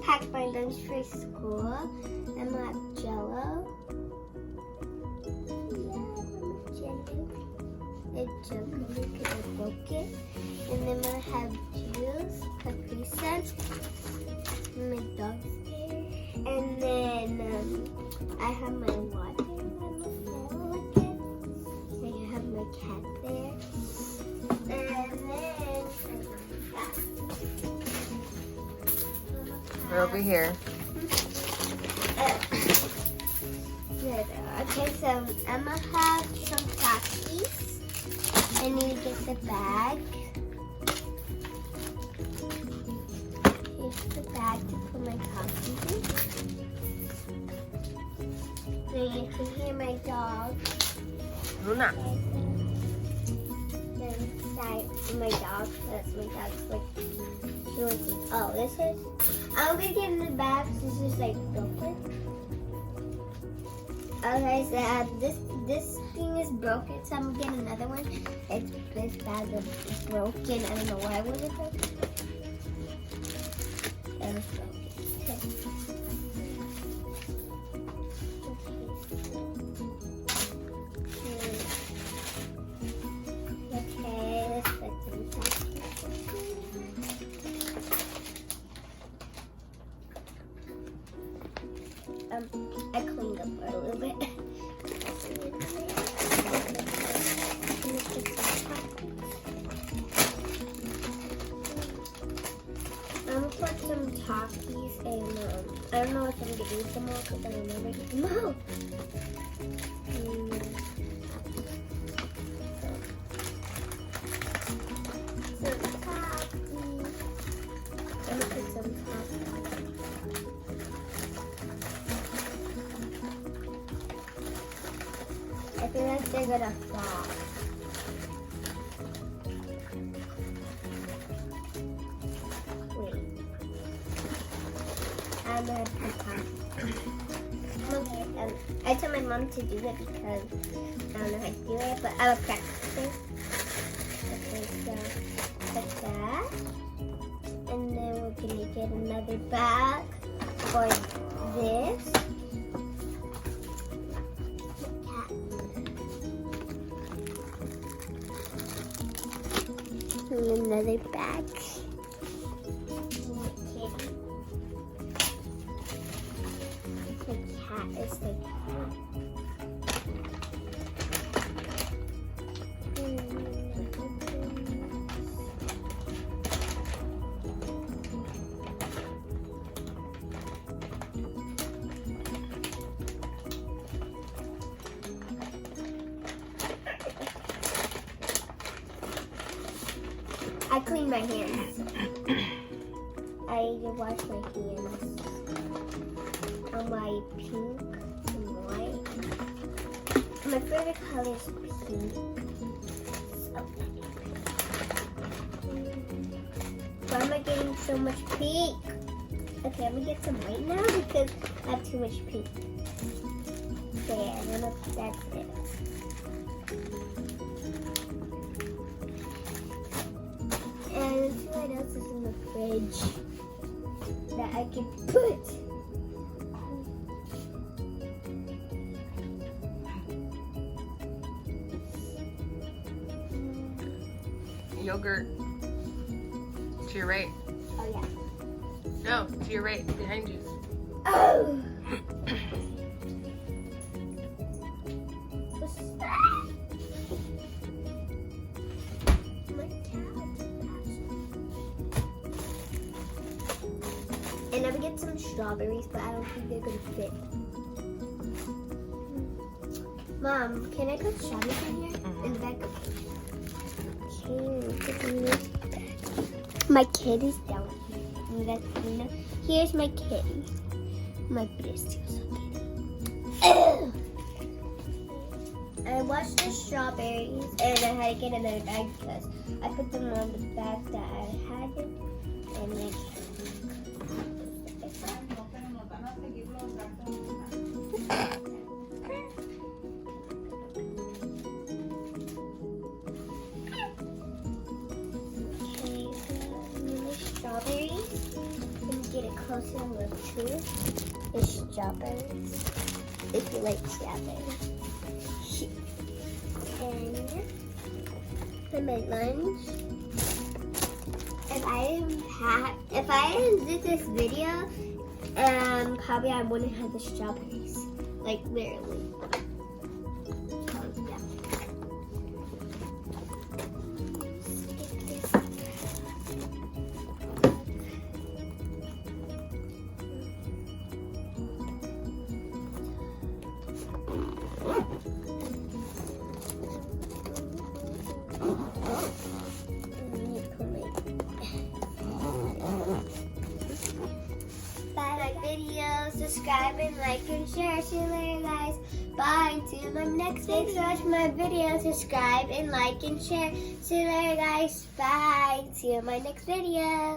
packed my lunch for school. I'm gonna have Jello. It's Jello because I broke it. And then I'm gonna have juice, Capri Sun. My dog's there. And then I have my water on the floor again. I have my cat there. And then We're over here. Okay, so I'm gonna have some Takis. I need to get the bag. Here's the bag to put my Takis in. Then you can hear my dog. Luna. Then my dog, that's my dog's like, she wants to, oh, this is, I'm gonna get in the bag, this is like broken. Okay, so this thing is broken, so I'm gonna get another one. This bag is broken, I don't know why was it broken. It was broken. Okay, let's put some Takis. I cleaned up a little bit. I'm gonna put some Takis and I don't know if I'm gonna use them all because I will never use them all. I'm gonna put some Takis. I feel like they're gonna fall. Wait. I'm gonna put Takis. Okay, I told my mom to do it because I don't know how to do it, but I will practice it. Okay, so like that. And then we're gonna get another bag for this. And another bag. The cat is like I clean my hands. I wash my hands. On my pink and white. My favorite color is pink. Why am I getting so much pink? Okay, I'm gonna get some white now because I have too much pink. There, I'm gonna put that there. And let's see what else is in the fridge that I can put. Yogurt. To your right. Oh yeah. No, to your right, behind you. Oh! And I'm gonna get some strawberries, but I don't think they're gonna fit. Mom, can I put strawberries in here? In the bag? Okay, put in this bag. My kid is down here. And that's, you know, here's my kitty. My precioso kitty. I washed the strawberries and I had to get another bag because I put them on the bag that I had and like. Strawberries. Let me get a coleslaw with too is strawberries. If you like strawberries. And for my lunch, if I didn't do this video, probably I wouldn't have the strawberries. Like literally. Yeah. Like videos, subscribe and like and share. See you later, guys. Bye. Until my next video. Watch my video. Subscribe and like and share. See you later, guys. Bye. See you in my next video.